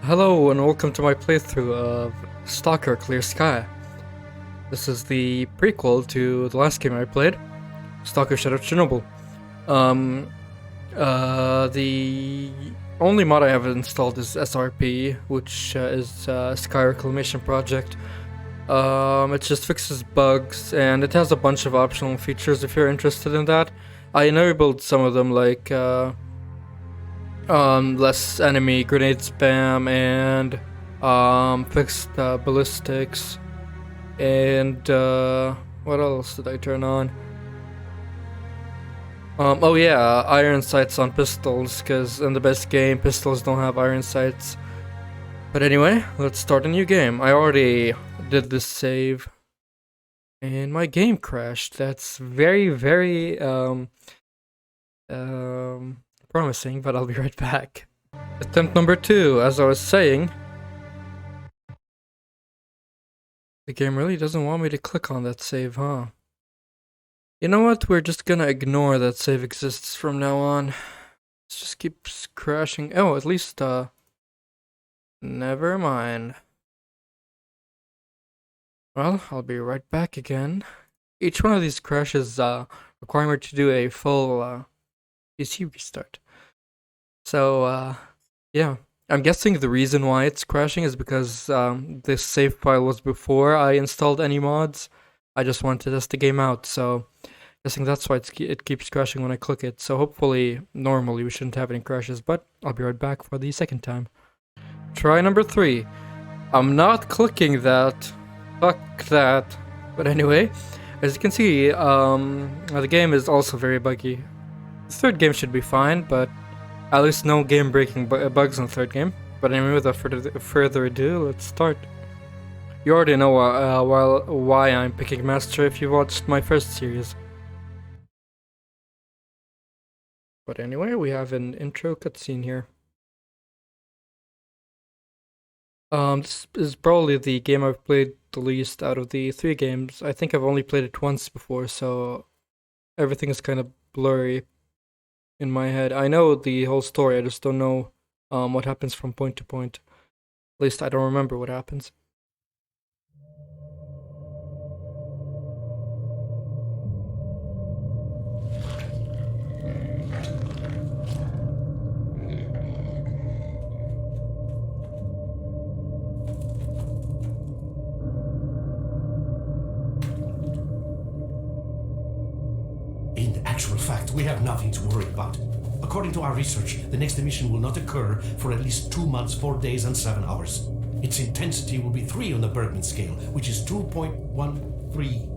Hello and welcome to my playthrough of Stalker Clear Sky. This is the prequel to the last game I played, Stalker Shadow of Chernobyl. The only mod I have installed is SRP, which is Sky Reclamation project. It just fixes bugs and it has a bunch of optional features if you're interested in that. I enabled some of them like less enemy grenade spam and fixed ballistics and what else did I turn on? Oh yeah, iron sights on pistols, because in the best game pistols don't have iron sights. But anyway, let's start a new game. I already did this save and my game crashed. That's very promising, but I'll be right back. Attempt number 2, as I was saying. The game really doesn't want me to click on that save, huh? You know what? We're just gonna ignore that save exists from now on. It just keeps crashing. Oh, at least, never mind. Well, I'll be right back again. Each one of these crashes, require me to do a full, PC restart. So, yeah. I'm guessing the reason why it's crashing is because this save file was before I installed any mods. I just wanted to test the game out, so guessing that's why it keeps crashing when I click it. So hopefully, normally we shouldn't have any crashes, but I'll be right back for the second time. Try number 3. I'm not clicking that. Fuck that. But anyway, as you can see, the game is also very buggy. The third game should be fine, but at least no game-breaking bugs in the third game. But anyway, without further ado, let's start. You already know why I'm picking Master if you watched my first series. But anyway, we have an intro cutscene here. This is probably the game I've played the least out of the 3 games. I think I've only played it once before, so everything is kind of blurry in my head. I know the whole story, I just don't know what happens from point to point. At least I don't remember what happens. In actual fact, we have nothing to worry about. According to our research, the next emission will not occur for at least 2 months, 4 days, and 7 hours. Its intensity will be 3 on the Bergman scale, which is 2.13.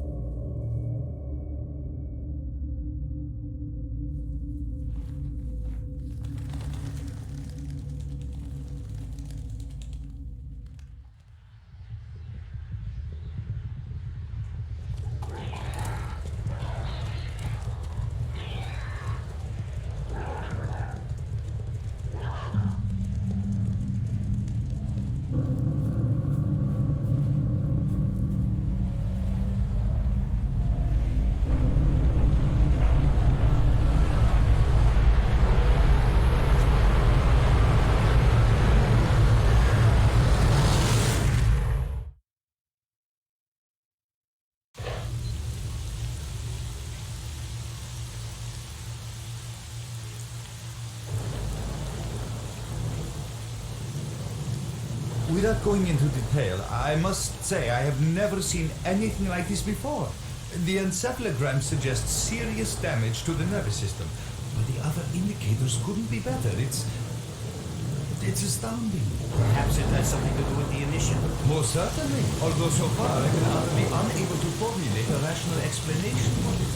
Without going into detail, I must say I have never seen anything like this before. The encephalogram suggests serious damage to the nervous system, but the other indicators couldn't be better. It's astounding. Perhaps it has something to do with the emission. Most certainly, although so far I can utterly unable to formulate a rational explanation for this.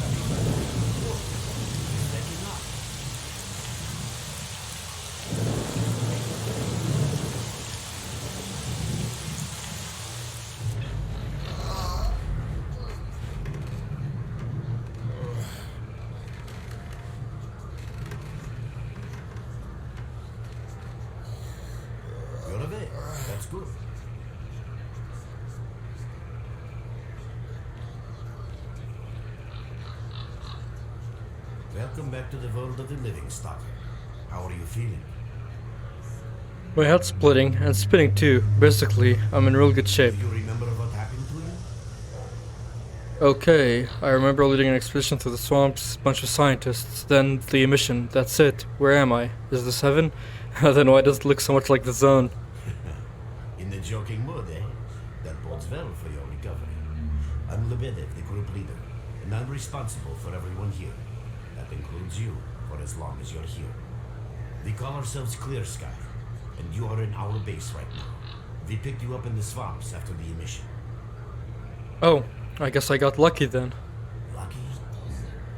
That's good. Welcome back to the world of the living, Stalker. How are you feeling? My head's splitting and spinning too. Basically, I'm in real good shape. Do you remember what happened to you? Okay, I remember leading an expedition through the swamps, bunch of scientists, then the emission. That's it. Where am I? Is this heaven? Then why does it look so much like the zone? In the joking mood, eh? That bodes well for your recovery. I'm Lebedev, the group leader, and I'm responsible for everyone here. That includes you, for as long as you're here. We call ourselves Clear Sky, and you are in our base right now. We picked you up in the swamps after the emission. Oh, I guess I got lucky then. Lucky?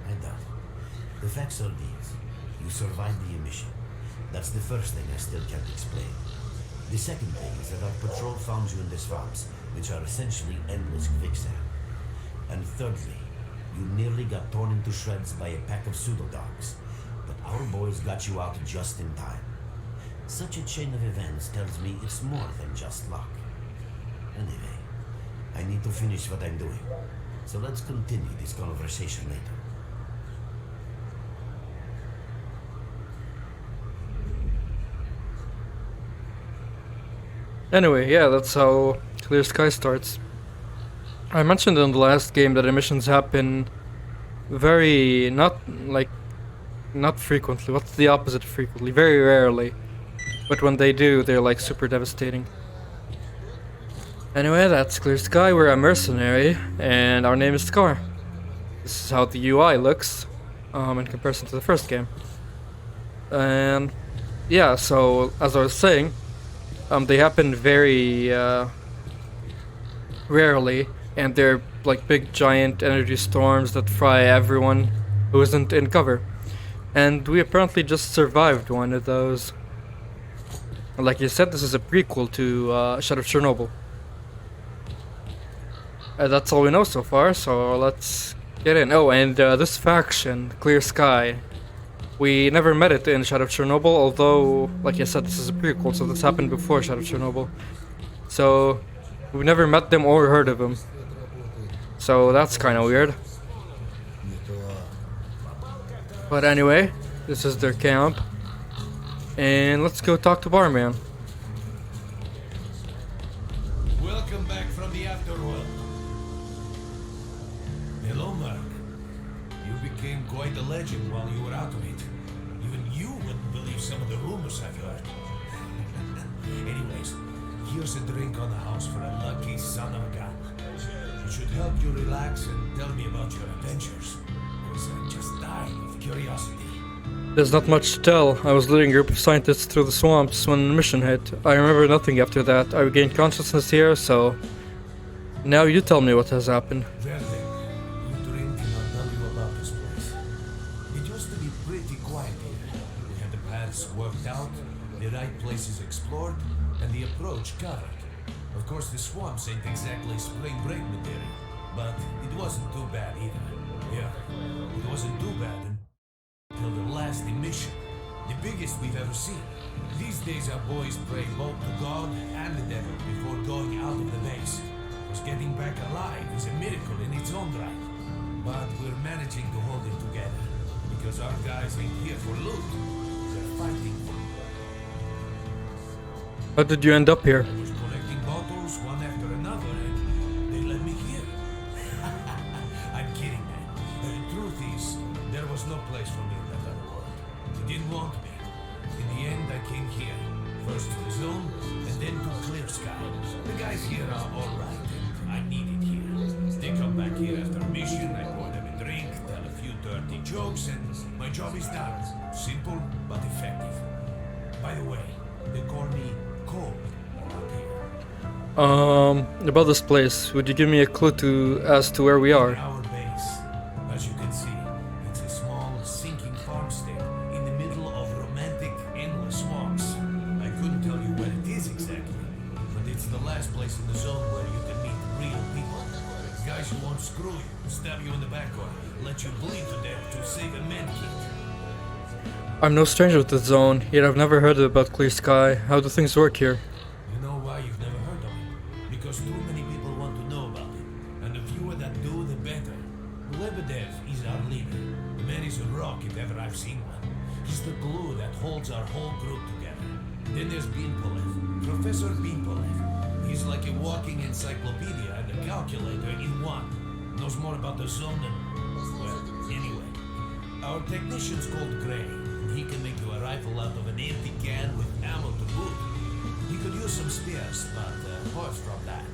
I doubt it. The facts are these. You survived the emission. That's the first thing I still can't explain. The second thing is that our patrol found you in the swamps, which are essentially endless quicksand. And thirdly, you nearly got torn into shreds by a pack of pseudo-dogs. But our boys got you out just in time. Such a chain of events tells me it's more than just luck. Anyway, I need to finish what I'm doing. So let's continue this conversation later. Anyway, yeah, that's how Clear Sky starts. I mentioned in the last game that emissions happen very not frequently. What's the opposite of frequently? Very rarely. But when they do, they're like super devastating. Anyway, that's Clear Sky. We're a mercenary, and our name is S.T.A.L.K.E.R. This is how the UI looks, in comparison to the first game. And yeah, so as I was saying, they happen very rarely, and they're like big giant energy storms that fry everyone who isn't in cover. And we apparently just survived one of those. Like you said, this is a prequel to Shadow of Chernobyl. That's all we know so far, so let's get in. Oh, and this faction, Clear Sky, we never met it in Shadow of Chernobyl, although, like I said, this is a prequel, so this happened before Shadow of Chernobyl. So, we've never met them or heard of them. So that's kinda weird. But anyway, this is their camp. And let's go talk to Barman. Welcome back from the afterworld. Hello, Mark. You became quite a legend while you were out of it. Even you wouldn't believe some of the rumors I've heard. Anyways, here's a drink on the house for a lucky son of a gun. It should help you relax and tell me about your adventures. Because I'm just dying of curiosity. There's not much to tell. I was leading a group of scientists through the swamps when the mission hit. I remember nothing after that. I regained consciousness here, so... Now you tell me what has happened. Well then, you drink and I'll tell you about this place. It used to be pretty quiet here. We had the paths worked out, the right places explored, and the approach covered. Of course, the swamps ain't exactly spring break material, but it wasn't too bad either. Yeah, it wasn't too bad until the last emission, the biggest we've ever seen. These days our boys pray both to God and the devil before going out of the base. Because getting back alive is a miracle in its own right. But we're managing to hold it together, because our guys ain't here for loot. They're fighting for it. How did you end up here? I was collecting bottles one after another and they led me here. I'm kidding, man. The truth is, there was no place for me in that other world. They didn't want me. In the end, I came here. First to the zone, and then to Clear Sky. The guys here are alright, and I'm needed here. They come back here after a mission, I pour them a drink, tell a few dirty jokes, and my job is done. Simple, but effective. By the way, they call me Cold up here. About this place, would you give me a clue as to where we are? Our base. As you can see, it's a small, sinking farmstead in the middle of romantic, endless swamps. I couldn't tell you where it is exactly, but it's the last place in the zone where you can meet real people. Guys who won't screw you, stab you in the back or let you bleed to death to save a med kit. I'm no stranger to the zone, yet I've never heard about Clear Sky. How do things work here? You know why you've never heard of it? Because too many people want to know about it, and the fewer that do, the better. Lebedev is our leader. The man is a rock if ever I've seen one. He's the glue that holds our whole group together. Then there's Beanpolev, Professor Beanpolev. He's like a walking encyclopedia and a calculator in one. Knows more about the zone than... well, anyway. Our technician's called Gray, and he can make you a rifle out of an empty can with ammo to boot. He could use some spares, but apart from that.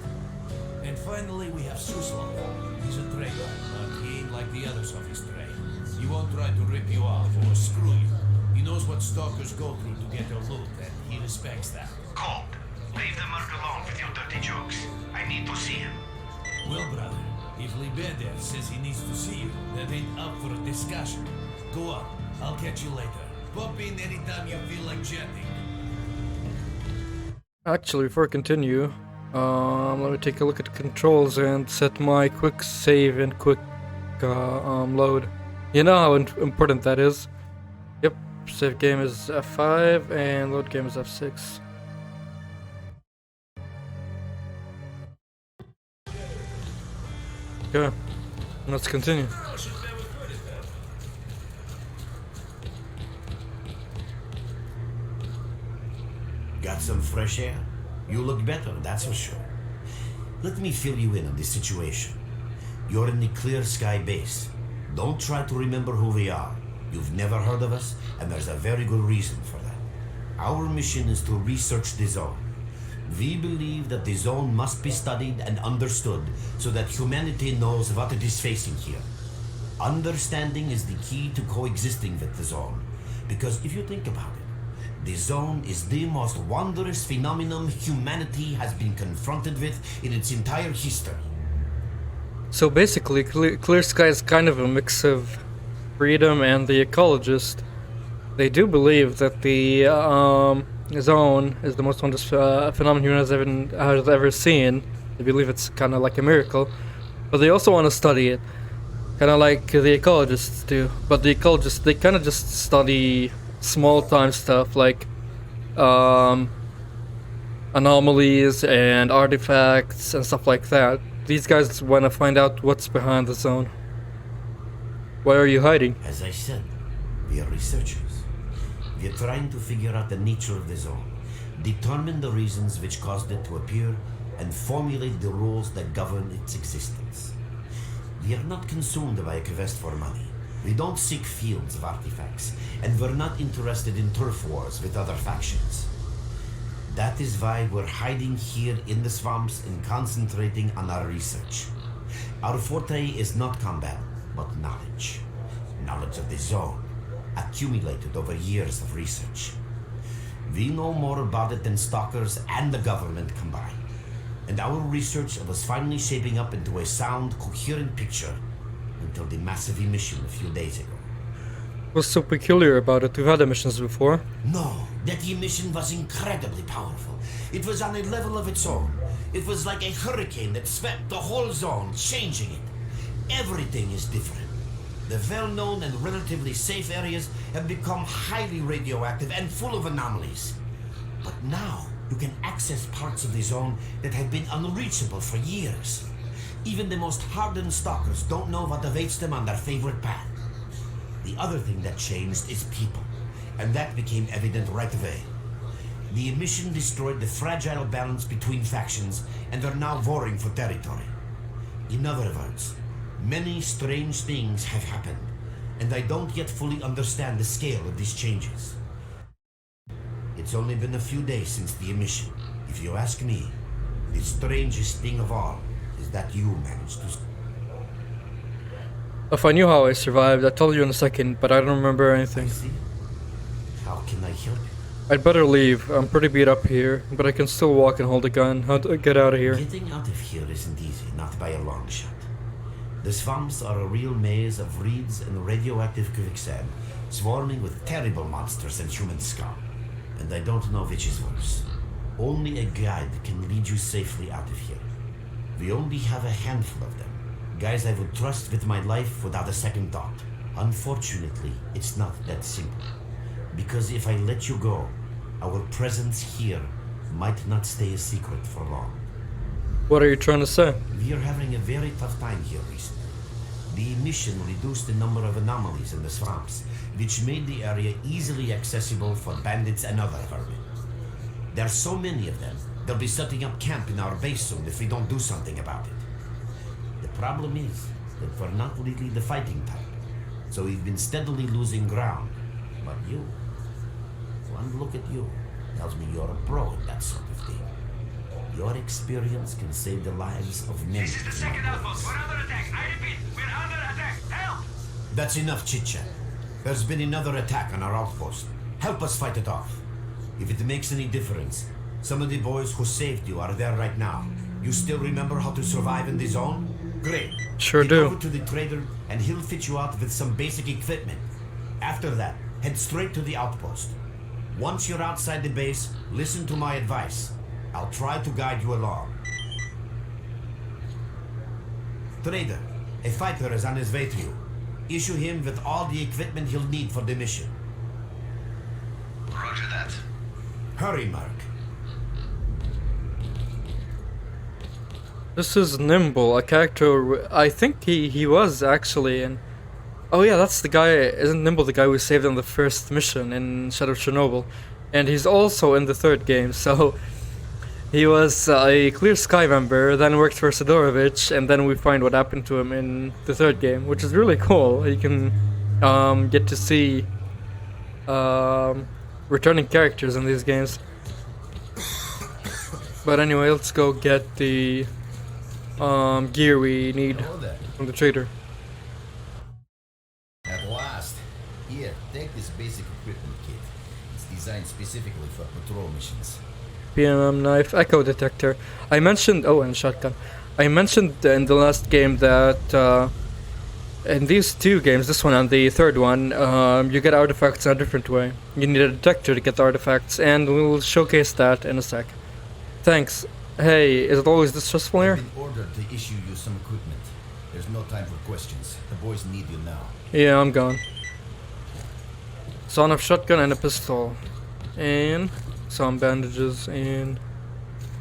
And finally, we have Suslov. He's a traitor, but he ain't like the others of his trade. He won't try to rip you off or screw you. He knows what stalkers go through to get their loot, and he respects that. Colt, leave the merc alone with your dirty jokes. I need to see him. Well, brother, if Libeder says he needs to see you, that ain't up for a discussion. Go on, I'll catch you later. Pop in anytime you feel like jetting. Actually, before I continue, let me take a look at the controls and set my quick save and quick load. You know how important that is. Yep, save game is F5 and load game is F6. Okay, let's continue. Got some fresh air? You look better, that's for sure. Let me fill you in on this situation. You're in the Clear Sky base. Don't try to remember who we are. You've never heard of us, and there's a very good reason for that. Our mission is to research the zone. We believe that the zone must be studied and understood so that humanity knows what it is facing here. Understanding is the key to coexisting with the zone. Because if you think about it, the zone is the most wondrous phenomenon humanity has been confronted with in its entire history. So basically, Clear Sky is kind of a mix of Freedom and the Ecologist. They do believe that the zone is the most wondrous phenomenon human has ever seen. They believe it's kind of like a miracle, but they also want to study it, kind of like the Ecologists do. But the Ecologists, they kind of just study small-time stuff like anomalies and artifacts and stuff like that. These guys want to find out what's behind the zone. Why are you hiding? As I said, we are researchers. We are trying to figure out the nature of the zone, determine the reasons which caused it to appear, and formulate the rules that govern its existence. We are not consumed by a quest for money. We don't seek fields of artifacts, and we're not interested in turf wars with other factions. That is why we're hiding here in the swamps and concentrating on our research. Our forte is not combat, but knowledge. Knowledge of the zone, accumulated over years of research. We know more about it than Stalkers and the government combined. And our research was finally shaping up into a sound, coherent picture until the massive emission a few days ago. What's so peculiar about it? We've had emissions before. No, that emission was incredibly powerful. It was on a level of its own. It was like a hurricane that swept the whole zone, changing it. Everything is different. The well-known and relatively safe areas have become highly radioactive and full of anomalies. But now, you can access parts of the zone that have been unreachable for years. Even the most hardened stalkers don't know what awaits them on their favorite path. The other thing that changed is people, and that became evident right away. The emission destroyed the fragile balance between factions, and they're now warring for territory. In other words, many strange things have happened, and I don't yet fully understand the scale of these changes. It's only been a few days since the emission. If you ask me, the strangest thing of all is that you managed to... If I knew how I survived, I'd tell you in a second, but I don't remember anything. See? How can I help you? I'd better leave. I'm pretty beat up here, but I can still walk and hold a gun. How do I get out of here? Getting out of here isn't easy, not by a long shot. The swamps are a real maze of reeds and radioactive quicksand, swarming with terrible monsters and human scum. And I don't know which is worse. Only a guide can lead you safely out of here. We only have a handful of them. Guys I would trust with my life without a second thought. Unfortunately, it's not that simple. Because if I let you go, our presence here might not stay a secret for long. What are you trying to say? We are having a very tough time here recently. The emission reduced the number of anomalies in the swamps, which made the area easily accessible for bandits and other vermin. There's so many of them, they'll be setting up camp in our base soon if we don't do something about it. The problem is that we're not really the fighting type, so we've been steadily losing ground. But you, one look at you, tells me you're a pro in that sort of thing. Your experience can save the lives of many. This is the second outpost. We're under attack. I repeat, we're under attack. Help! That's enough chit-chat. There's been another attack on our outpost. Help us fight it off. If it makes any difference, some of the boys who saved you are there right now. You still remember how to survive in the zone? Great. Sure Get do. over to the trader and he'll fit you out with some basic equipment. After that, head straight to the outpost. Once you're outside the base, listen to my advice. I'll try to guide you along. Trader, a fighter is on his way to you. Issue him with all the equipment he'll need for the mission. Roger that. Hurry, Mark. This is Nimble, a character. I think he was actually in. Oh yeah, that's the guy. Isn't Nimble the guy we saved on the first mission in Shadow of Chernobyl? And he's also in the third game. So he was a Clear Sky member, then worked for Sidorovich, and then we find what happened to him in the third game, which is really cool. You can get to see returning characters in these games. But anyway, let's go get the gear we need Hello there. from the trader. At last. Here, take this basic equipment kit. It's designed specifically for patrol missions. PMM knife, echo detector. I mentioned, oh, and shotgun. I mentioned in the last game that in these two games, this one and the third one, you get artifacts in a different way. You need a detector to get the artifacts, and we'll showcase that in a sec. Thanks. Hey, is it always this stressful I've here? been ordered to issue you some equipment. There's no time for questions. The boys need you now. Yeah, I'm gone. Son of shotgun and a pistol. And some bandages and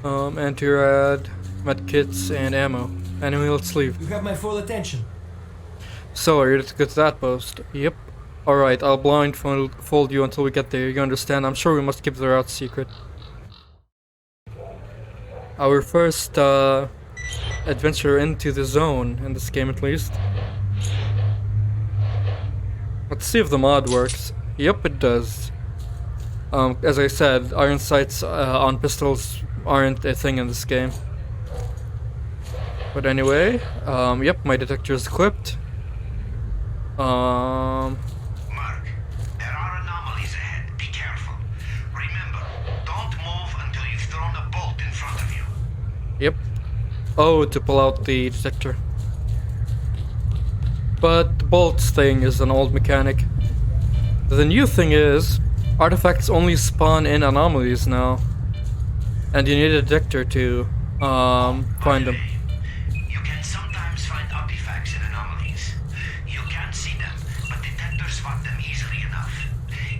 anti-rad, medkits and ammo. Anyway, let's leave. You have my full attention. So, are you ready to get to that post? Yep. Alright, I'll blindfold you until we get there, you understand? I'm sure we must keep the route secret. Our first adventure into the zone, in this game at least. Let's see if the mod works. Yep, it does. As I said, iron sights on pistols aren't a thing in this game. But anyway, yep, my detector is equipped. Mark, there are anomalies ahead. Be careful. Remember, don't move until you've thrown a bolt in front of you. Yep. Oh, to pull out the detector. But the bolts thing is an old mechanic. The new thing is, artifacts only spawn in anomalies now. And you need a detector to find them. You can sometimes find artifacts in anomalies. You can't see them, but detectors spot them easily enough.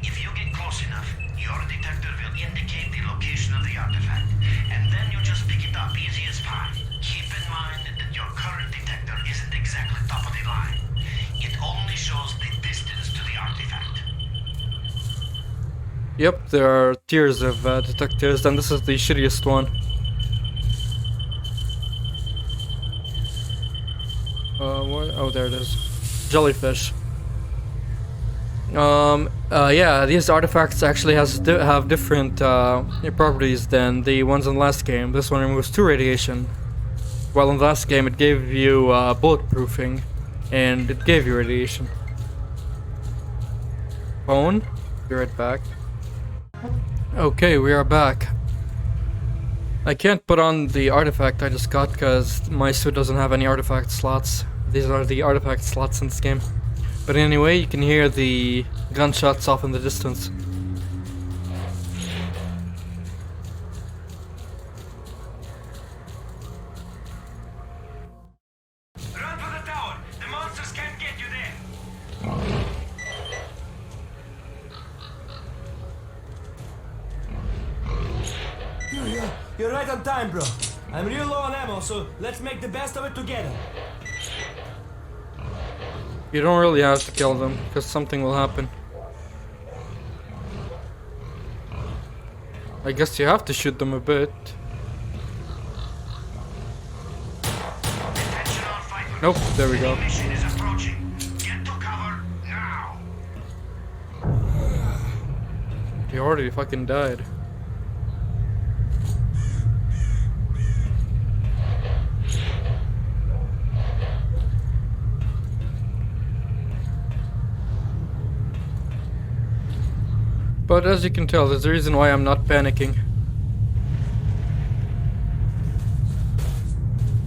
If you get close enough, your detector will indicate the location of the artifact, and then you just pick it up easy as pie. Keep in mind that your current detector isn't exactly top of the line. It only shows the distance to the artifact. Yep, there are tiers of detectors, and this is the shittiest one. What? Oh, there it is. Jellyfish. Yeah, these artifacts actually have different properties than the ones in the last game. This one removes 2 radiation, while in the last game it gave you bulletproofing, and it gave you radiation. Phone? Be right back. Okay, we are back. I can't put on the artifact I just got because my suit doesn't have any artifact slots. These are the artifact slots in this game. But anyway, you can hear the gunshots off in the distance. Run for the tower! The monsters can't get you there! You're right on time, bro. I'm real low on ammo, so let's make the best of it together. You don't really have to kill them, because something will happen. I guess you have to shoot them a bit. Attention all fighters. Nope, there we go. Mission is approaching. Get to cover now. He already fucking died. But as you can tell, there's a reason why I'm not panicking.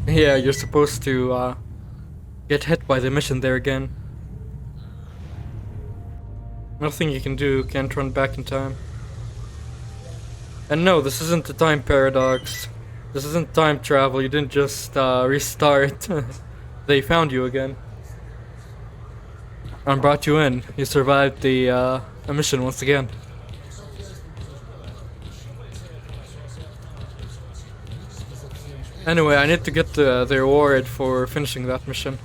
Yeah, you're supposed to get hit by the mission there again. Nothing you can do, can't run back in time. And no, this isn't a time paradox. This isn't time travel, you didn't just restart. They found you again. And brought you in. You survived the mission once again. Anyway, I need to get the reward for finishing that mission.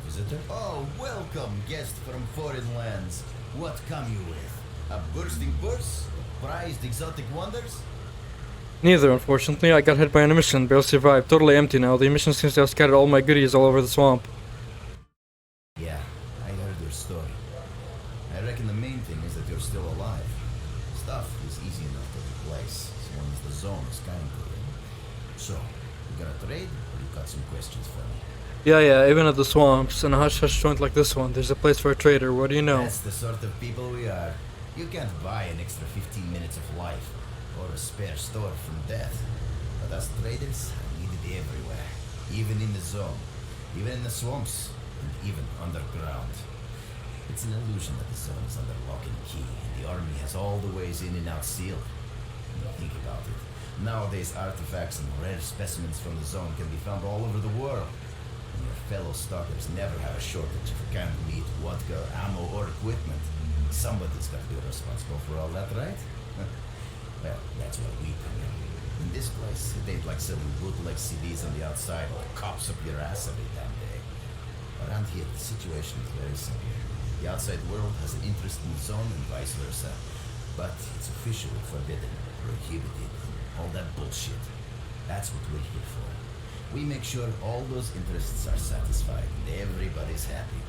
Visitor? Oh, welcome, guest from foreign lands. What come you with? A bursting purse? Prized exotic wonders? Neither, unfortunately. I got hit by an emission, barely survived. Totally empty now. The emission seems to have scattered all my goodies all over the swamp. Yeah, I heard your story. I reckon the main thing is that you're still alive. Stuff is easy enough to replace, as long as the zone is kind to you. So, you gonna trade, or you got some questions for me? Yeah, even at the swamps, in a hush-hush joint like this one, there's a place for a trader. What do you know? That's the sort of people we are. You can't buy an extra 15 minutes of life, or a spare store from death. But us traders are needed everywhere, even in the zone, even in the swamps, and even underground. It's an illusion that the zone is under lock and key, and the army has all the ways in and out sealed. When you think about it, nowadays artifacts and rare specimens from the zone can be found all over the world. And your fellow stalkers never have a shortage of canned meat, vodka, ammo, or equipment. Somebody's got to be responsible for all that, right? Well, that's what we do. In this place, it ain't like selling bootleg CDs on the outside or cops up your ass every damn day. Around here, the situation is very simple. The outside world has an interest in the zone and vice versa. But it's officially forbidden, prohibited, all that bullshit. That's what we're here for. We make sure all those interests are satisfied and everybody's happy.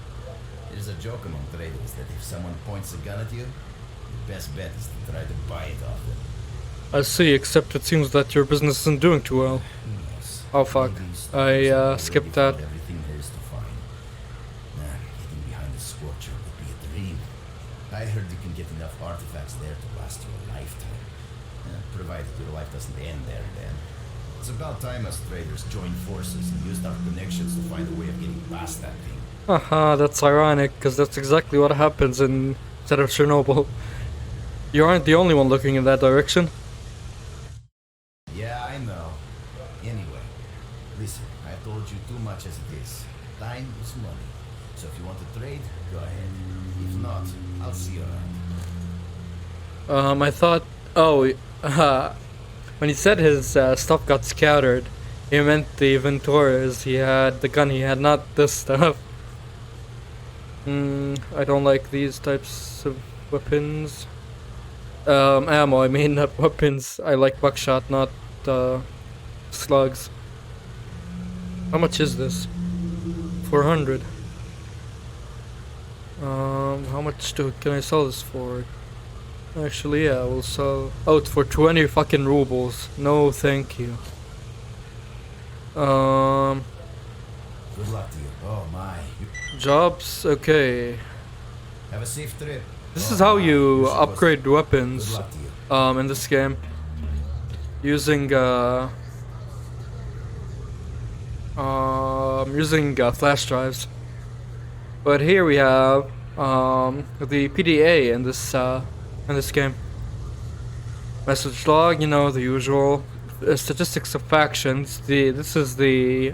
There's a joke among traders that if someone points a gun at you, the best bet is to try to buy it off them. I see, except it seems that your business isn't doing too well. Yes. Oh fuck, I skipped that. Everything there is to find. Nah, getting behind the scorcher would be a dream. I heard you can get enough artifacts there to last you a lifetime. Provided your life doesn't end there then. It's about time us traders joined forces and used our connections to find a way of getting past that thing. Haha, that's ironic, because that's exactly what happens instead of Chernobyl. You aren't the only one looking in that direction. Yeah, I know. Anyway, listen, I've told you too much as it is. Time is money. So if you want to trade, go ahead. If not, I'll see you around. I thought, when he said his stuff got scattered, he meant the Venturas. He had the gun, he had not this stuff. I don't like these types of weapons. Ammo, I mean, not weapons. I like buckshot, not slugs. How much is this? 400. How much can I sell this for? Actually, yeah, we'll sell. Oh, it's for 20 fucking rubles. No, thank you. Good luck to you. Oh my. Jobs, okay. Have a safe trip. This Oh, is how my. you You're supposed upgrade to- weapons. Good luck to you. In this game. Using flash drives. But here we have the PDA in this game. Message log, you know, the usual. Statistics of factions. This is a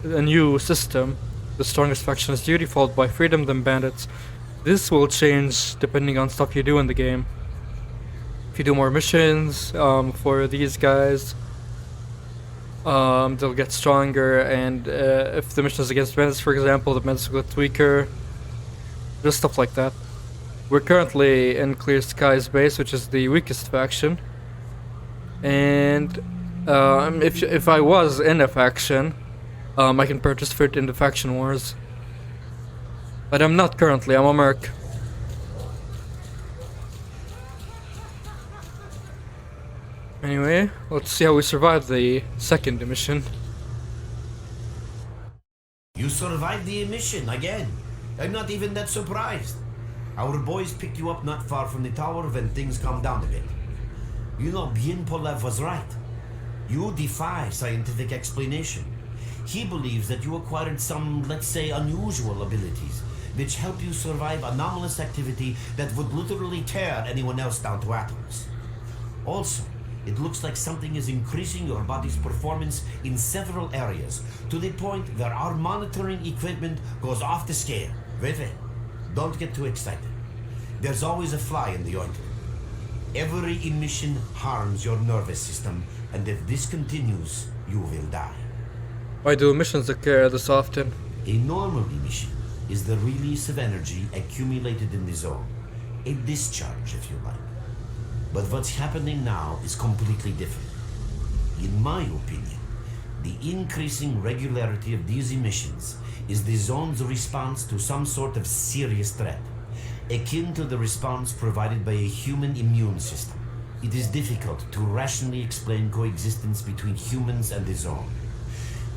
new system. The strongest faction is duty, followed by freedom, then bandits. This will change depending on stuff you do in the game. If you do more missions for these guys, they'll get stronger, and if the mission is against bandits, for example, the bandits will get weaker. Just stuff like that. We're currently in Clear Sky's base, which is the weakest faction. And if I was in a faction, I can participate in the faction wars. But I'm not currently. I'm a merc. Anyway, let's see how we survive the second mission. You survived the emission again. I'm not even that surprised. Our boys picked you up not far from the tower when things calmed down a bit. You know, Bien Polev was right. You defy scientific explanation. He believes that you acquired some, let's say, unusual abilities, which help you survive anomalous activity that would literally tear anyone else down to atoms. Also, it looks like something is increasing your body's performance in several areas, to the point where our monitoring equipment goes off the scale. Wait. Don't get too excited. There's always a fly in the ointment. Every emission harms your nervous system, and if this continues, you will die. Why do emissions occur this often? A normal emission is the release of energy accumulated in the zone. A discharge, if you like. But what's happening now is completely different. In my opinion, the increasing regularity of these emissions is the zone's response to some sort of serious threat, akin to the response provided by a human immune system. It is difficult to rationally explain coexistence between humans and the zone.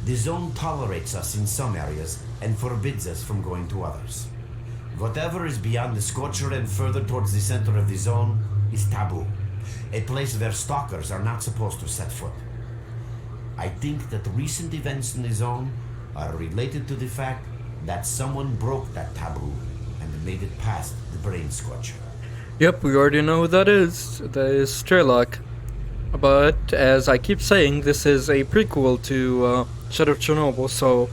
The zone tolerates us in some areas and forbids us from going to others. Whatever is beyond the Scorcher and further towards the center of the zone is taboo, a place where stalkers are not supposed to set foot. I think that recent events in the zone are related to the fact that someone broke that taboo and made it past the brain scorcher. Yep, we already know who that is. That is S.T.A.L.K.E.R. But as I keep saying, this is a prequel to Shadow of Chernobyl, so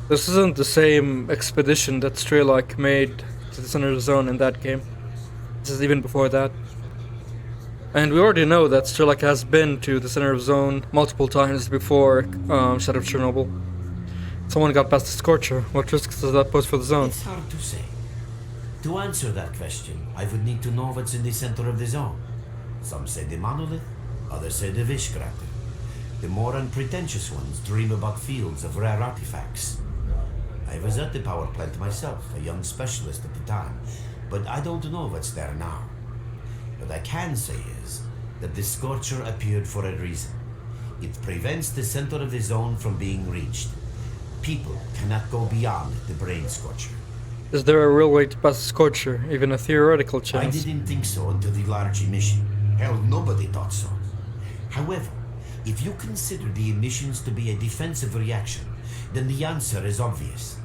this isn't the same expedition that S.T.A.L.K.E.R. made to the center of the zone in that game. This is even before that. And we already know that S.T.A.L.K.E.R. has been to the center of the zone multiple times before Shadow of Chernobyl. Someone got past the Scorcher. What risks does that pose for the zone? It's hard to say. To answer that question, I would need to know what's in the center of the zone. Some say the monolith, others say the Vishkrater. The more unpretentious ones dream about fields of rare artifacts. I was at the power plant myself, a young specialist at the time, but I don't know what's there now. What I can say is that the Scorcher appeared for a reason. It prevents the center of the zone from being reached. People cannot go beyond the brain scorcher. Is there a real way to pass the Scorcher, even a theoretical I chance? didn't think so until the large emission. Hell, nobody thought so. However, if you consider the emissions to be a defensive reaction, then the answer is obvious.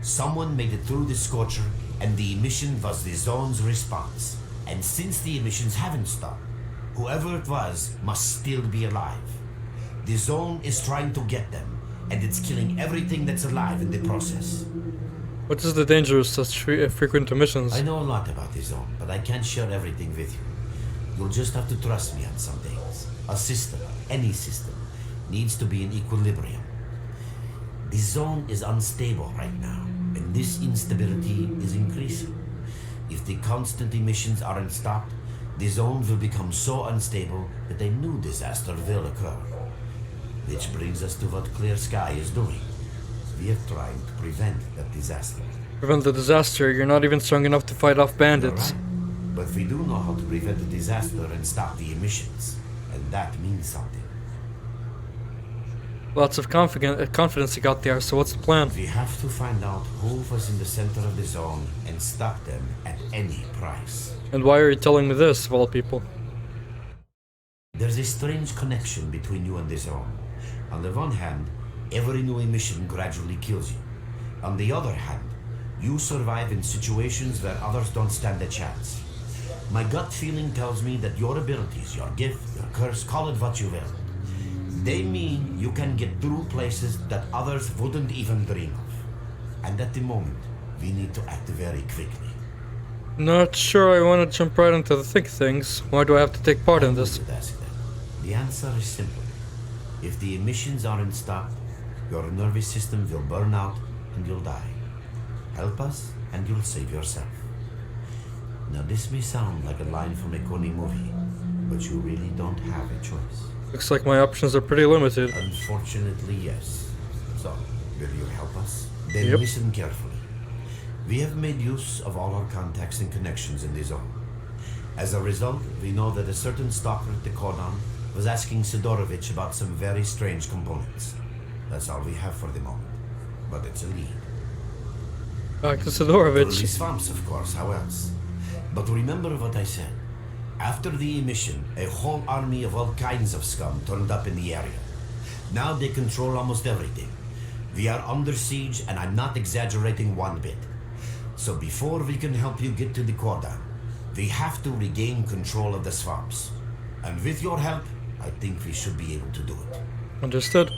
Someone made it through the Scorcher, and the emission was the zone's response. And since the emissions haven't stopped, whoever it was must still be alive. The zone is trying to get them, and it's killing everything that's alive in the process. What is the danger of such frequent emissions? I know a lot about the zone, but I can't share everything with you. You'll just have to trust me on some things. A system, any system, needs to be in equilibrium. The zone is unstable right now, and this instability is increasing. If the constant emissions aren't stopped, the zone will become so unstable that a new disaster will occur. Which brings us to what Clear Sky is doing. We are trying to prevent that disaster. Prevent the disaster, you're not even strong enough to fight off You're bandits. right. But we do know how to prevent the disaster and stop the emissions. And that means something. Lots of confidence you got there, so what's the plan? We have to find out who was in the center of the zone and stop them at any price. And why are you telling me this, of all people? There's a strange connection between you and the zone. On the one hand, every new emission gradually kills you. On the other hand, you survive in situations where others don't stand a chance. My gut feeling tells me that your abilities, your gift, your curse, call it what you will, they mean you can get through places that others wouldn't even dream of. And at the moment, we need to act very quickly. Not sure I want to jump right into the thick things. Why do I have to take part in this? I would ask that. The answer is simple. If the emissions aren't stopped, your nervous system will burn out and you'll die. Help us and you'll save yourself. Now this may sound like a line from a corny movie, but you really don't have a choice. Looks like my options are pretty limited. Unfortunately, yes. So, will you help us? Then Yep. listen carefully. We have made use of all our contacts and connections in the zone. As a result, we know that a certain stalker at the cordon was asking Sidorovich about some very strange components. That's all we have for the moment. But it's a lead. Back to Through Sidorovich. the swamps, of course, how else? But remember what I said. After the emission, a whole army of all kinds of scum turned up in the area. Now they control almost everything. We are under siege, and I'm not exaggerating one bit. So before we can help you get to the cordon, we have to regain control of the swamps. And with your help, I think we should be able to do it. Understood.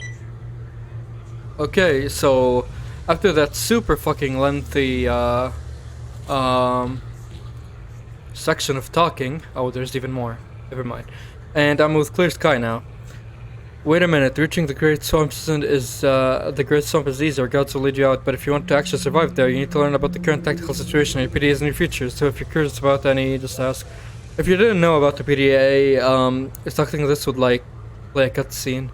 Okay, so after that super fucking lengthy section of talking, oh, there's even more. Never mind. And I'm with Clear Sky now. Wait a minute, reaching the Great Swamp is the Great Swamp is easy, our gods will lead you out, but if you want to actually survive there, you need to learn about the current tactical situation, your PDAs and your futures, so if you're curious about any, just ask. If you didn't know about the PDA, expecting this would like play a cutscene,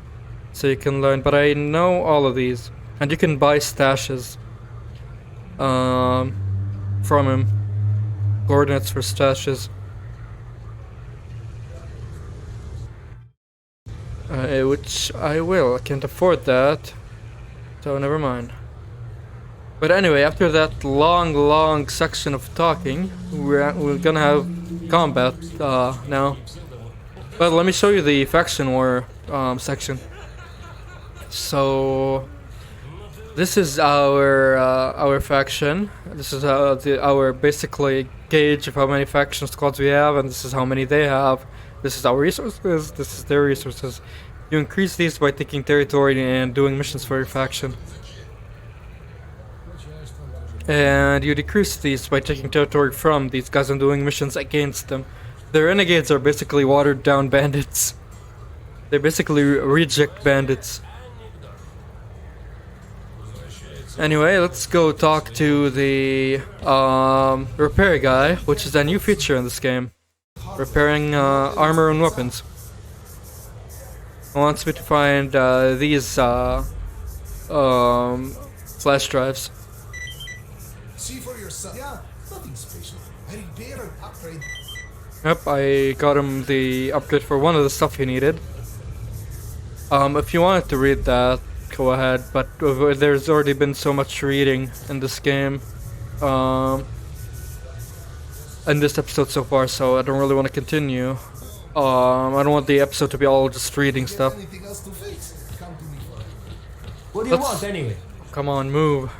so you can learn, but I know all of these, and you can buy stashes from him, coordinates for stashes. Which I will. I can't afford that, so never mind. But anyway, after that long section of talking, we're gonna have combat now. But let me show you the faction war section. So this is our faction. This is our basically gauge of how many faction squads we have, and this is how many they have. This is our resources, this is their resources. You increase these by taking territory and doing missions for your faction. And you decrease these by taking territory from these guys and doing missions against them. The renegades are basically watered down bandits. They're basically reject bandits. Anyway, let's go talk to the repair guy, which is a new feature in this game. Repairing armor and weapons. He wants me to find these flash drives. See for yourself. Yeah, nothing special. I repair and upgrade. Yep, I got him the upgrade for one of the stuff he needed. If you wanted to read that, go ahead, but there's already been so much reading in this game. In this episode so far, so I don't really want to continue. I don't want the episode to be all just reading stuff. Anything else to fix? Come to me for it. What do you Let's- want anyway? Come on, move.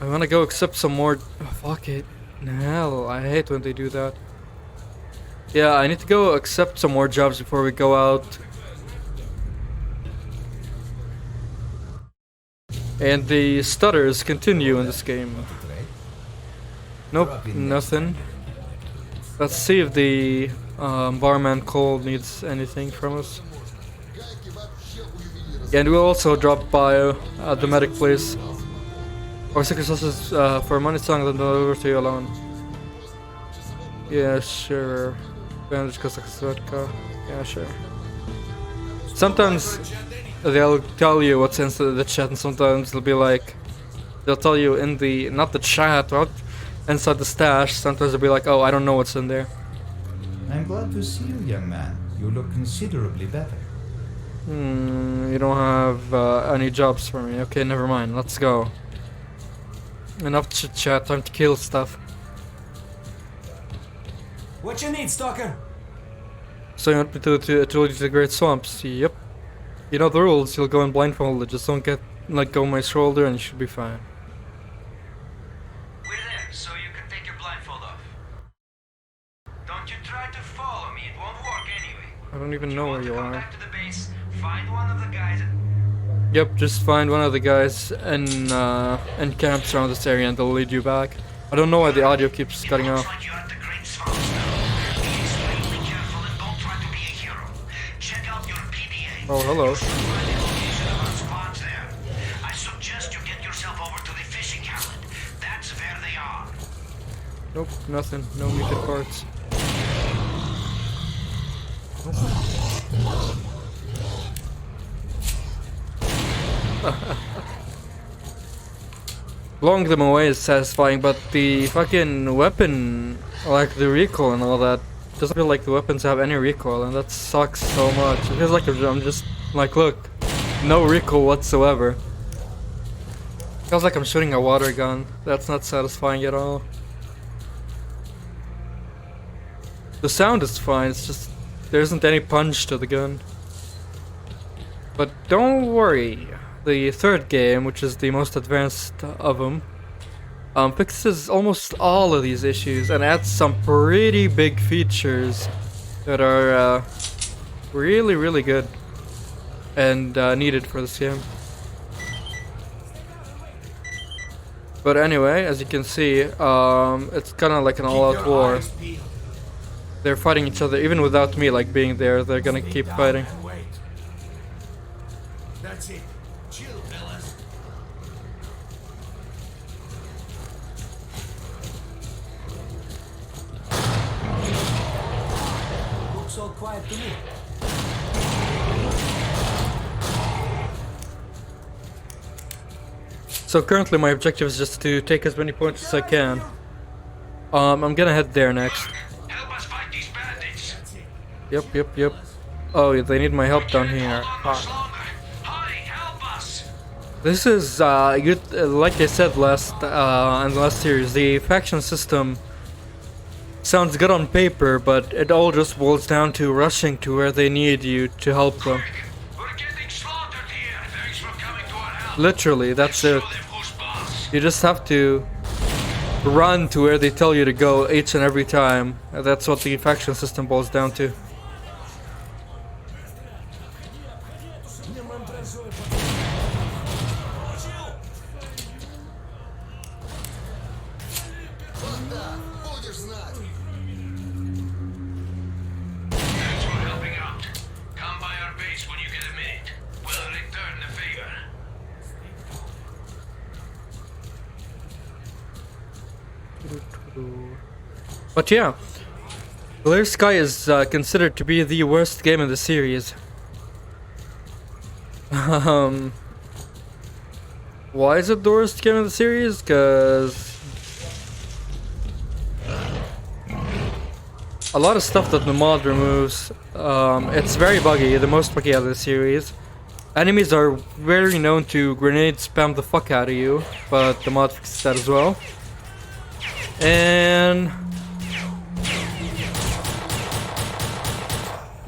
I want to go accept some more. Oh, fuck it. Hell, I hate when they do that. Yeah, I need to go accept some more jobs before we go out. And the stutters continue in this game. Nope, nothing. Let's see if the barman Cole needs anything from us. And we'll also drop by the medic place. Or secret sources for money song than deliver to you alone. Yeah, sure. Bandage vodka. Yeah, sure. Sometimes they'll tell you what's in the chat, and sometimes they'll be like, they'll tell you in the, not the chat, what? Inside the stash. Sometimes they'll be like, oh, I don't know what's in there. I'm glad to see you, young man. You look considerably better. You don't have any jobs for me. Okay, never mind. Let's go. Enough chit chat. Time to kill stuff. What you need, Stalker? So you want me to lead you to the Great Swamps? Yep. You know the rules. You'll go in blindfolded. Just don't get let go of my shoulder, and you should be fine. We're there, so you can take your blindfold off. Don't you try to follow me, it won't work anyway. I don't even If know you where want to you come are. back to the base, find one of the guys and Yep, just find one of the guys in camps around this area, and they'll lead you back. I don't know why the audio keeps cutting looks off. like you're at the Great Swamps now. Be extremely careful and don't try to be a hero. Check out your PDA. Oh, hello. You'll find the location of our squads there. I suggest you get yourself over to the fishing outlet. That's where they are. Nope, nothing. No muted parts. Blowing them away is satisfying, but the fucking weapon, like the recoil and all that, doesn't feel like the weapons have any recoil, and that sucks so much. It feels like I'm just like, look, no recoil whatsoever. Feels like I'm shooting a water gun. That's not satisfying at all. The sound is fine, it's just there isn't any punch to the gun. But don't worry, the third game, which is the most advanced of them, fixes almost all of these issues and adds some pretty big features that are really, really good and needed for this game. But anyway, as you can see, it's kind of like an all-out war. They're fighting each other, even without me like being there. They're gonna keep fighting. That's it. Chill, fellas. Looks all quiet to me. So currently my objective is just to take as many points as I can. I'm gonna head there next. Help us fight these bandits. Yep. Oh, yeah, they need my help down here. Hurry, help us. This is like I said last in the last series, the faction system sounds good on paper, but it all just boils down to rushing to where they need you to help them. We're getting slaughtered here. Thanks for coming to our help. Literally, that's it. Show them who's boss. You just have to run to where they tell you to go each and every time. That's what the faction system boils down to. Thanks for helping out. Come by our base when you get a minute. We'll return the favor. But yeah, S.T.A.L.K.E.R is considered to be the worst game in the series. Why is it the worst game in the series? Because a lot of stuff that the mod removes, it's very buggy, the most buggy out of the series. Enemies are very known to grenade spam the fuck out of you, but the mod fixes that as well. And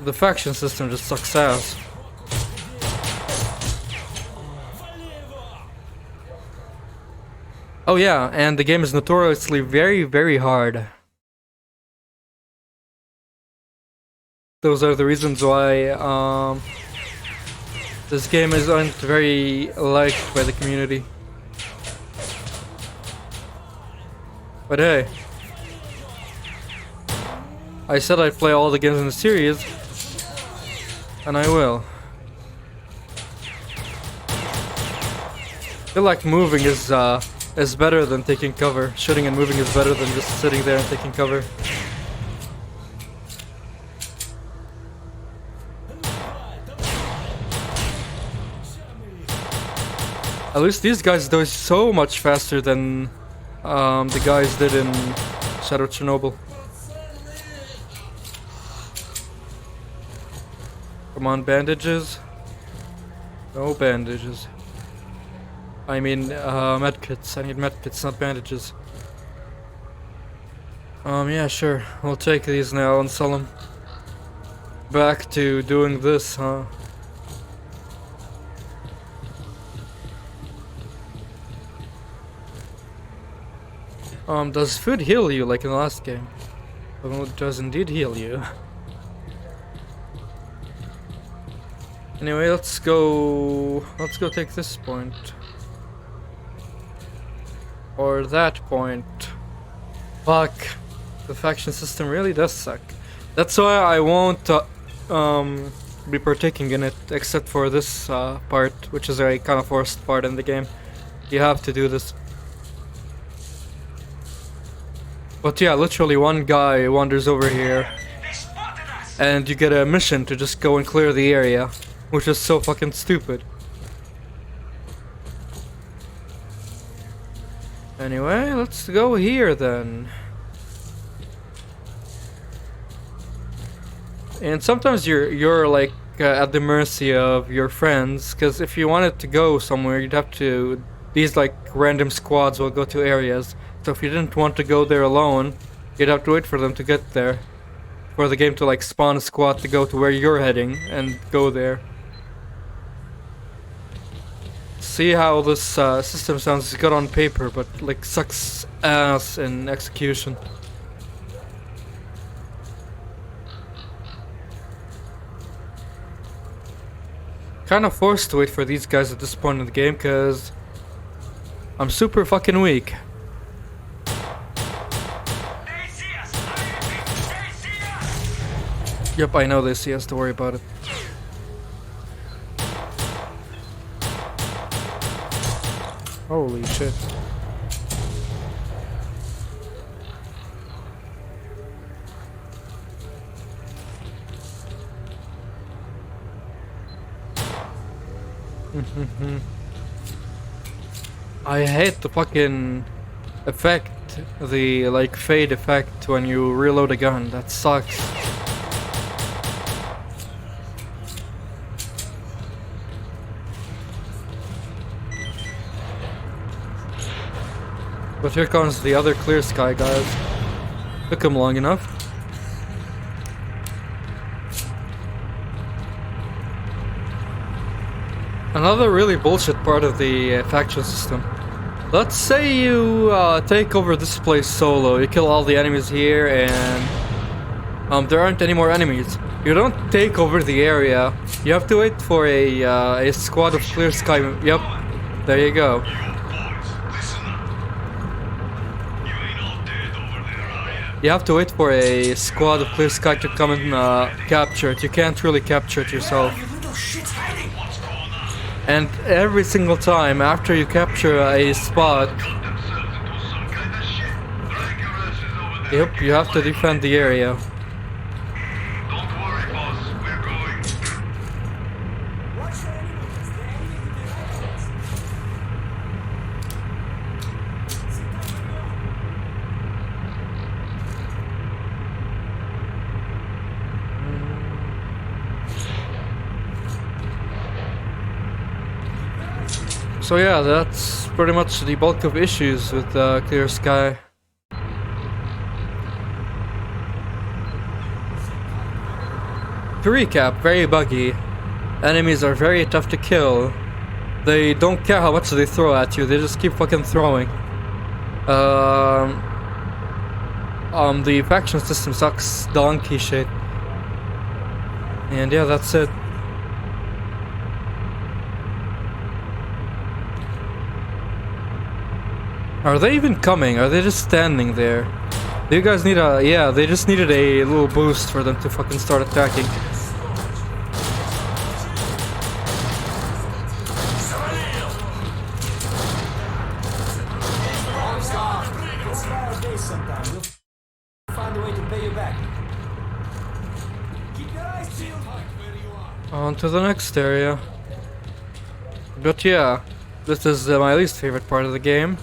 the faction system just sucks ass. Oh yeah, and the game is notoriously very, very hard. Those are the reasons why this game isn't very liked by the community. But hey, I said I'd play all the games in the series, and I will. I feel like moving is better than taking cover. Shooting and moving is better than just sitting there and taking cover. At least these guys do it so much faster than the guys did in Shadow Chernobyl. Come on, bandages. No bandages. I mean, medkits. I need medkits, not bandages. Yeah, sure. We'll take these now and sell them. Back to doing this, huh? Does food heal you like in the last game? Well, it does indeed heal you. Anyway, let's go take this point. Or that point. Fuck. The faction system really does suck. That's why I won't be partaking in it, except for this part, which is a kind of forced part in the game. You have to do this. But yeah, literally one guy wanders over here. They spotted us. and you get a mission to just go and clear the area, which is so fucking stupid. Anyway, let's go here then. And sometimes you're like at the mercy of your friends, because if you wanted to go somewhere, you'd have to. These like random squads will go to areas. So if you didn't want to go there alone, you'd have to wait for them to get there, for the game to like spawn a squad to go to where you're heading and go there. See how this system sounds good on paper, but like sucks ass in execution. Kind of forced to wait for these guys at this point in the game, cause I'm super fucking weak. Yep, I know they see us, don't worry about it. Holy shit. I hate the fucking effect, the like fade effect when you reload a gun. That sucks. But here comes the other clear sky guys. Took him long enough. Another really bullshit part of the faction system. Let's say you take over this place solo. You kill all the enemies here and there aren't any more enemies. You don't take over the area. You have to wait for a squad of clear sky. Yep, there you go. You have to wait for a squad of clear sky to come and capture it. You can't really capture it yourself. And every single time after you capture a spot, yep, you have to defend the area. Don't worry, boss. We're going. So yeah, that's pretty much the bulk of issues with Clear Sky. To recap, very buggy. Enemies are very tough to kill. They don't care how much they throw at you, they just keep fucking throwing. The faction system sucks donkey shit. And yeah, that's it. Are they even coming? Are they just standing there? Do you guys need a... Yeah, they just needed a little boost for them to fucking start attacking. On to the next area. But yeah, this is my least favorite part of the game.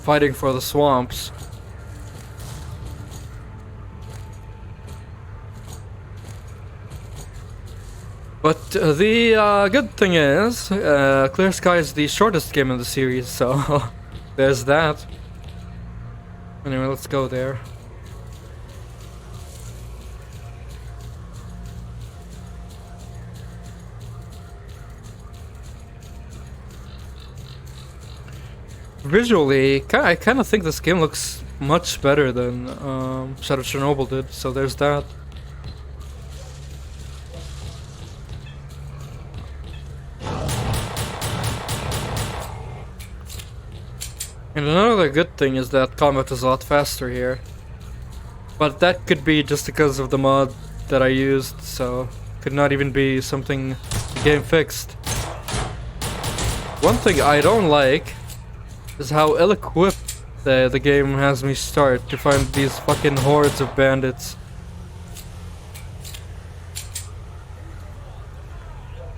Fighting for the swamps. But the good thing is, Clear Sky is the shortest game in the series, so there's that. Anyway, let's go there. Visually, I kind of think this game looks much better than Shadow of Chernobyl did, so there's that. And another good thing is that combat is a lot faster here. But that could be just because of the mod that I used, so could not even be something the game fixed. One thing I don't like is how ill-equipped the game has me start to find these fucking hordes of bandits.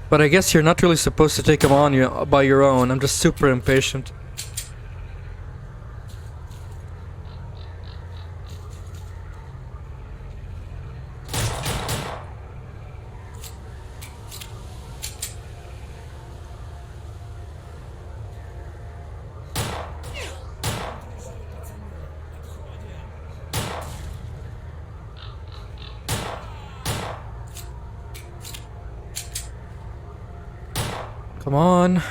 But I guess you're not really supposed to take them on you by your own. I'm just super impatient. Come on.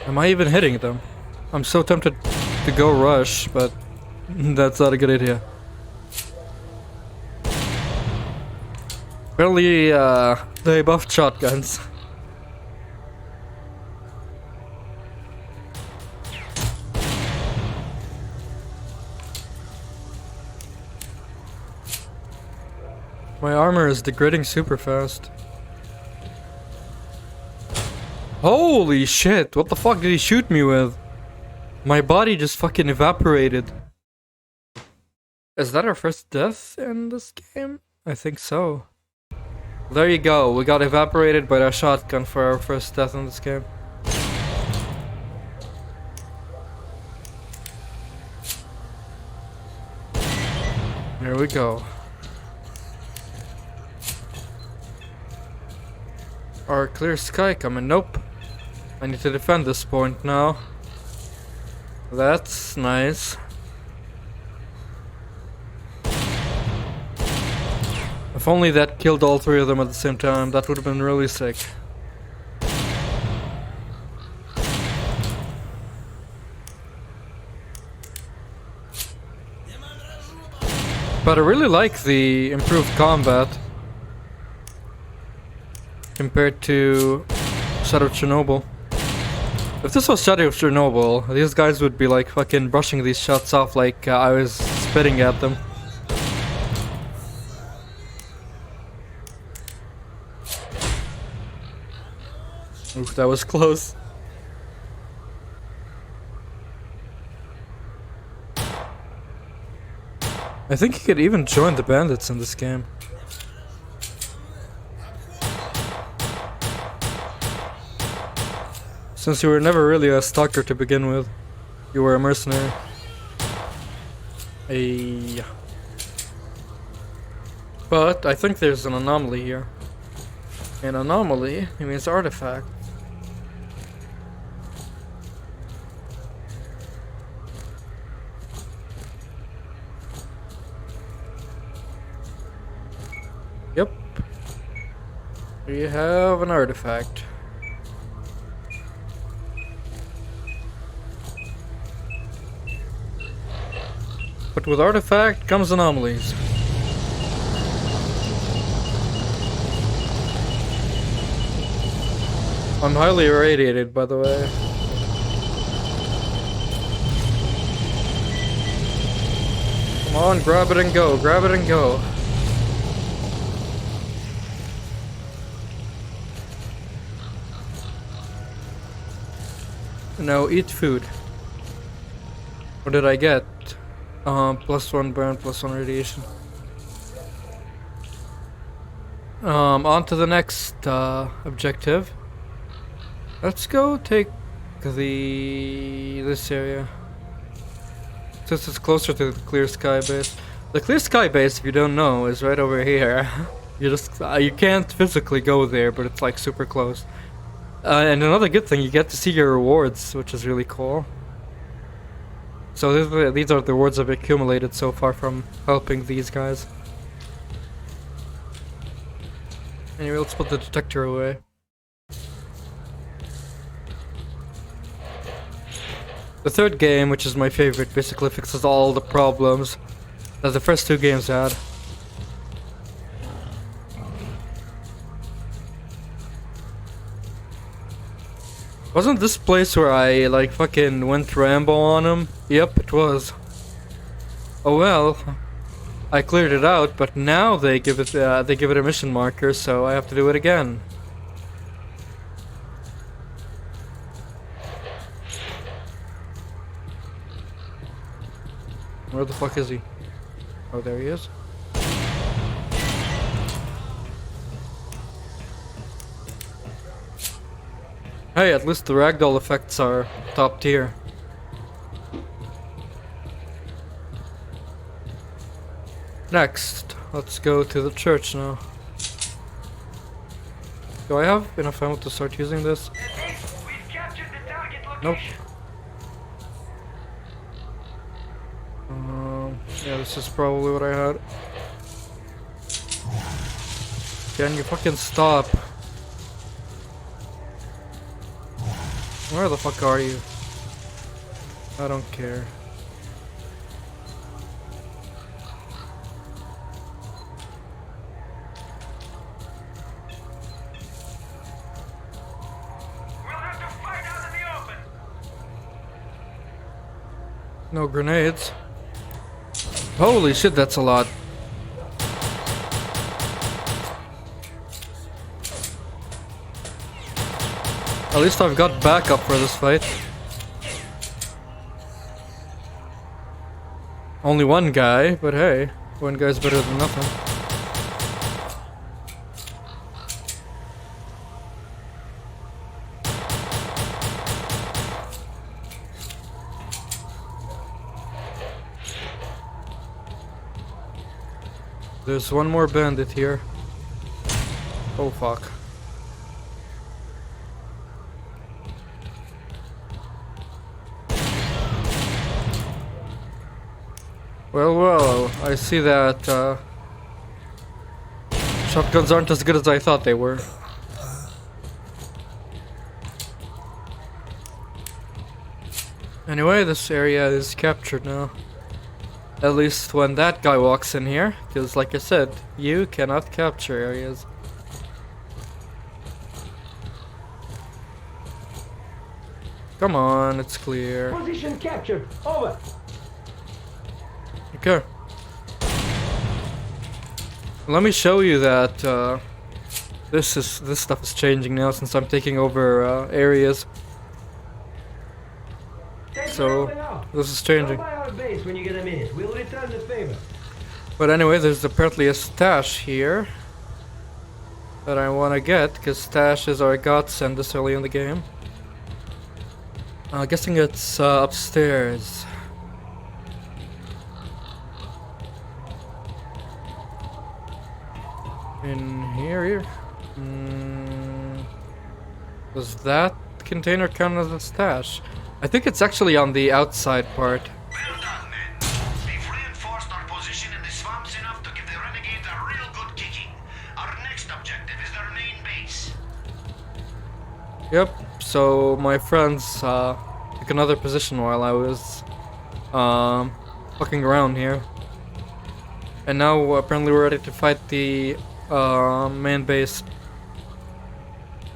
Am I even hitting them? I'm so tempted to go rush, but that's not a good idea. Apparently, they buffed shotguns. My armor is degrading super fast. Holy shit, what the fuck did he shoot me with? My body just fucking evaporated. Is that our first death in this game? I think so. There you go, we got evaporated by a shotgun for our first death in this game. Here we go. Our clear sky coming, nope. I need to defend this point now. That's nice. If only that killed all three of them at the same time, that would have been really sick. But I really like the improved combat compared to Shadow of Chernobyl. If this was Shadow of Chernobyl, these guys would be like fucking brushing these shots off like I was spitting at them. Oof, that was close. I think you could even join the bandits in this game. Since you were never really a stalker to begin with, you were a mercenary. But I think there's an anomaly here. An anomaly, it means artifact. Yep. We have an artifact. But with artifact comes anomalies. I'm highly irradiated, by the way. Come on, grab it and go, grab it and go. Now eat food. What did I get? +1 burn, +1 radiation. On to the next objective. Let's go take this area. Since it's closer to the Clear Sky base. The Clear Sky base, if you don't know, is right over here. You just you can't physically go there, but it's like super close. And another good thing, you get to see your rewards, which is really cool. So these are the rewards I've accumulated so far from helping these guys. Anyway, let's put the detector away. The third game, which is my favorite, basically fixes all the problems that the first two games had. Wasn't this place where I like fucking went Rambo on him? Yep, it was. Oh well, I cleared it out, but now they give it a mission marker, so I have to do it again. Where the fuck is he? Oh, there he is. Hey, at least the ragdoll effects are top tier. Next, let's go to the church now. Do I have enough ammo to start using this? We've captured the target Nope. location. Yeah, this is probably what I had. Can you fucking stop? Where the fuck are you? I don't care. We'll have to fight out in the open. No grenades. Holy shit, that's a lot. At least I've got backup for this fight. Only one guy, but hey, one guy's better than nothing. There's one more bandit here. Oh fuck. Well, I see that shotguns aren't as good as I thought they were. Anyway, this area is captured now. At least when that guy walks in here, because like I said, you cannot capture areas. Come on, it's clear. Position captured. Over. Okay. Let me show you that this stuff is changing now since I'm taking over areas. So this is changing. Stop by our base when you get a minute. We'll return the favor. But anyway, there's apparently a stash here that I want to get because stashes are a godsend this early in the game. Guessing it's upstairs. In here? Was that container count as a stash? I think it's actually on the outside part. Well done, men. We've reinforced our position in the swamps enough to give the renegades a real good kicking. Our next objective is their main base. Yep, so my friends took another position while I was fucking around here. And now apparently we're ready to fight the main base.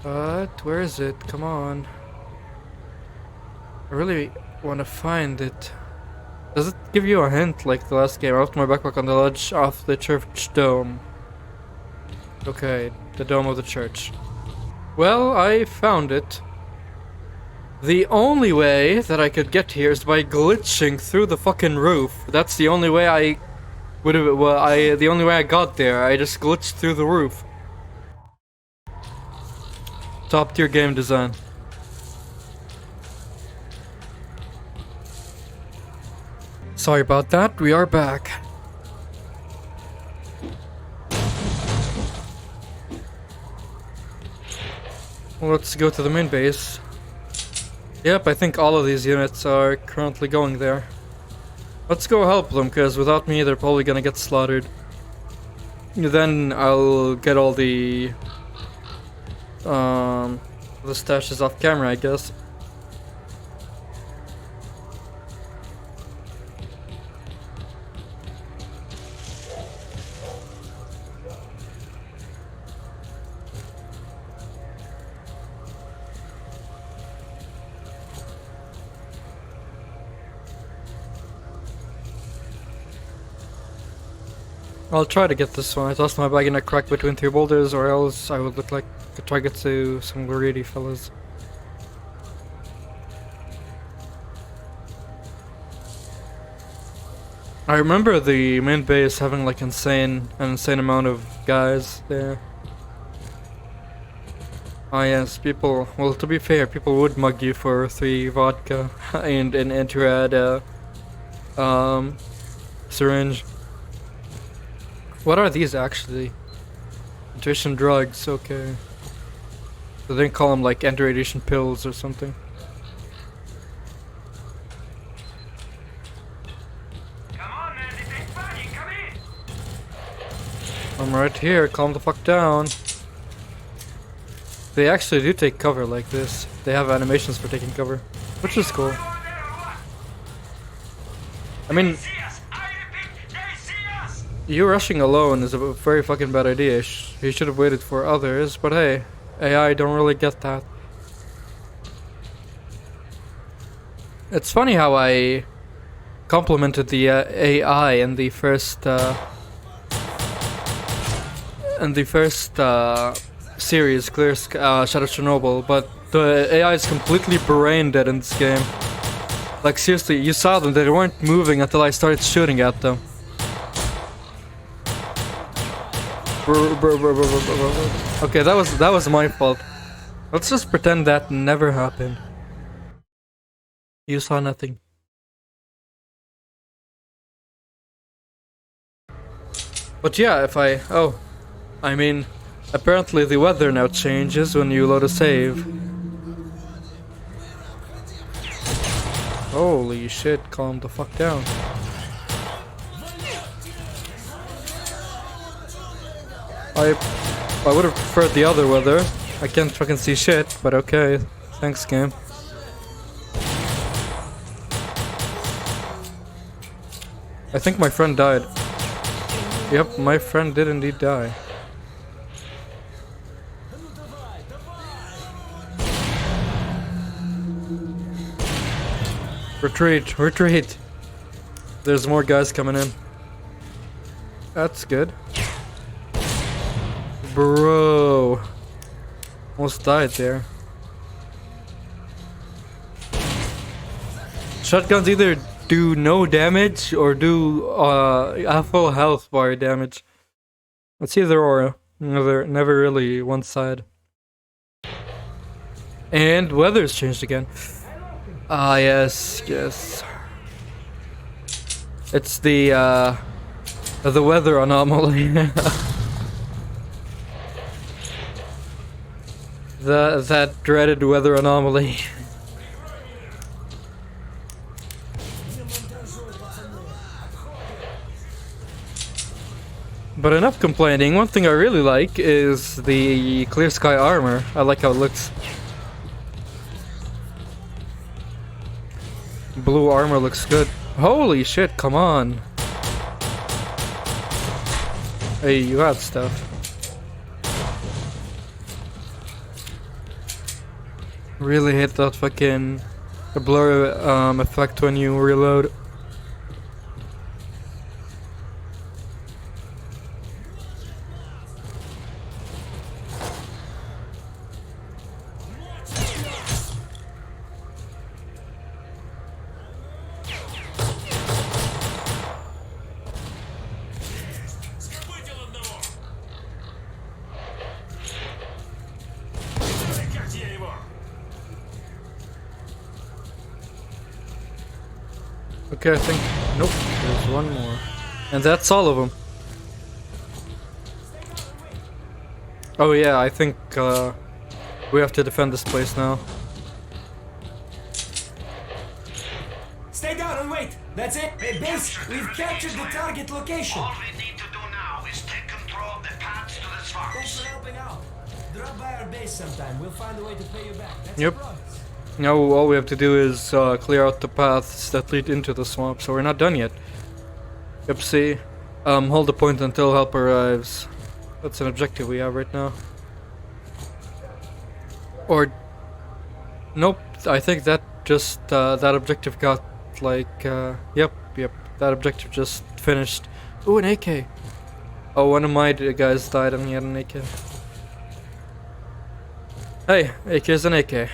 But where is it? Come on. I really want to find it. Does it give you a hint like the last game? I left my backpack on the ledge of the church dome. Okay, the dome of the church. Well, I found it. The only way that I could get here is by glitching through the fucking roof. That's the only way I would have. Well, the only way I got there. I just glitched through the roof. Top tier game design. Sorry about that. We are back. Let's go to the main base. Yep, I think all of these units are currently going there. Let's go help them, because without me they're probably gonna get slaughtered. Then I'll get all the stashes off camera, I guess. I'll try to get this one. I tossed my bag in a crack between two boulders, or else I would look like a target to some greedy fellas. I remember the main base having like an insane amount of guys there. Oh yes, people, well to be fair, people would mug you for 3 vodka and an anti-rad syringe. What are these actually? Nutrition drugs, okay. So they didn't call them like anti-radiation pills or something. Come on, man, this ain't funny. Come in. I'm right here, calm the fuck down. They actually do take cover like this. They have animations for taking cover, which is cool. I mean, See us. I repeat, they see us. you rushing alone is a very fucking bad idea. You should have waited for others, but hey, AI don't really get that. It's funny how I complimented the AI in the first series, Shadow of Chernobyl, but the AI is completely brain dead in this game. Like seriously, you saw them; they weren't moving until I started shooting at them. Okay, that was my fault. Let's just pretend that never happened. You saw nothing. But yeah, I mean, apparently the weather now changes when you load a save. Holy shit, calm the fuck down. I would have preferred the other weather. I can't fucking see shit, but okay. Thanks, game. I think my friend died. Yep, my friend did indeed die. Retreat, retreat! There's more guys coming in. That's good. Bro. Almost died there. Shotguns either do no damage or do a full health bar damage. It's either or. Never really one side. And weather's changed again. Ah, yes, yes. It's the weather anomaly. That dreaded weather anomaly. But enough complaining. One thing I really like is the clear sky armor. I like how it looks. Blue armor looks good. Holy shit, come on. Hey, you got stuff. Really hit that fucking blur effect when you reload. Okay, I think... Nope, there's one more. And that's all of them. Oh yeah, I think we have to defend this place now. Stay down and wait. That's it. Hey, base, we've captured the target location. All we need to do now is take control of the paths to the Thanks swamps. for helping out. Drop by our base sometime. We'll find a way to pay you back. That's Yep. a promise. Now all we have to do is clear out the paths that lead into the swamp, so we're not done yet. Yep, see? Hold the point until help arrives. That's an objective we have right now. Or... Nope, I think that just, that objective got, like, yep, that objective just finished. Ooh, an AK! Oh, one of my guys died and he had an AK. Hey, AK's an AK.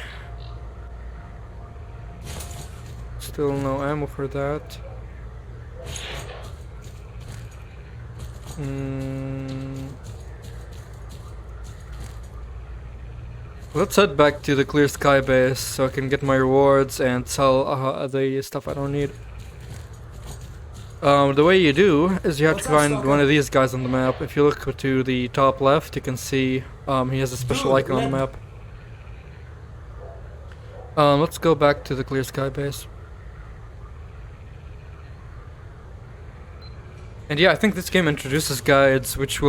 Still no ammo for that. Let's head back to the Clear Sky base so I can get my rewards and sell the stuff I don't need. The way you do is you have to find one of these guys on the map. If you look to the top left, you can see he has a special icon on the map. Let's go back to the Clear Sky base. And yeah, I think this game introduces guides which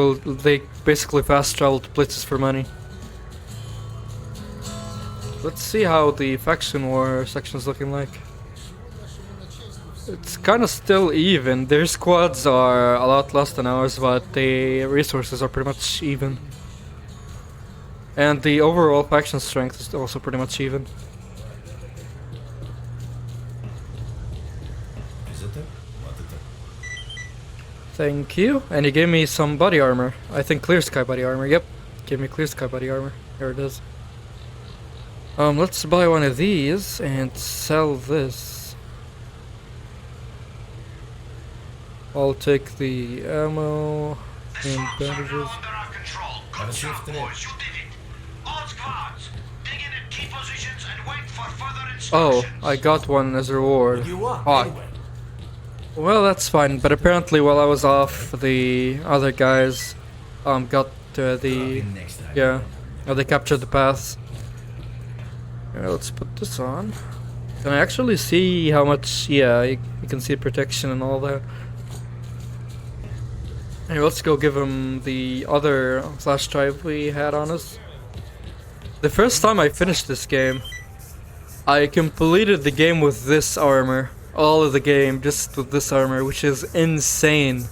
they basically fast travel to places for money. Let's see how the faction war section is looking like. It's kind of still even. Their squads are a lot less than ours, but the resources are pretty much even. And the overall faction strength is also pretty much even. Thank you. And he gave me some body armor. I think Clear Sky body armor. Yep. Gave me Clear Sky body armor. Here it is. Let's buy one of these and sell this. I'll take the ammo and bandages. Have a safe trip. Oh, I got one as a reward. You want, Ah, anyway. well, that's fine. But apparently, while I was off, the other guys got the Next time. yeah, they captured the paths. Here, let's put this on. Can I actually see how much? Yeah, you can see protection and all that. Hey, let's go give him the other flash drive we had on us. The first time I finished this game, I completed the game with this armor. All of the game just with this armor, which is insane.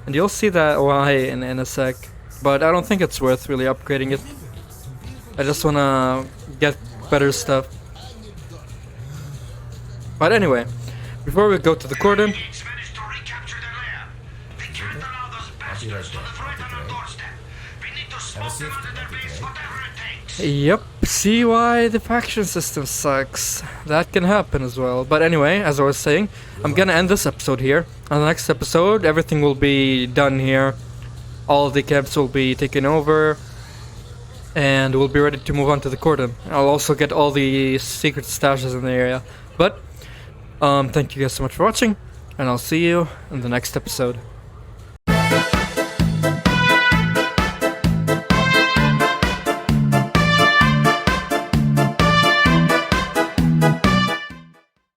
And you'll see that why in a sec. But I don't think it's worth really upgrading it. I just wanna get better stuff. But anyway, before we go to the cordon, Have a safe trip. yep, see why the faction system sucks. That can happen as well. But anyway, as I was saying, I'm gonna end this episode here. On the next episode, everything will be done here. All of the camps will be taken over. And we'll be ready to move on to the cordon. I'll also get all the secret stashes in the area. But, thank you guys so much for watching. And I'll see you in the next episode.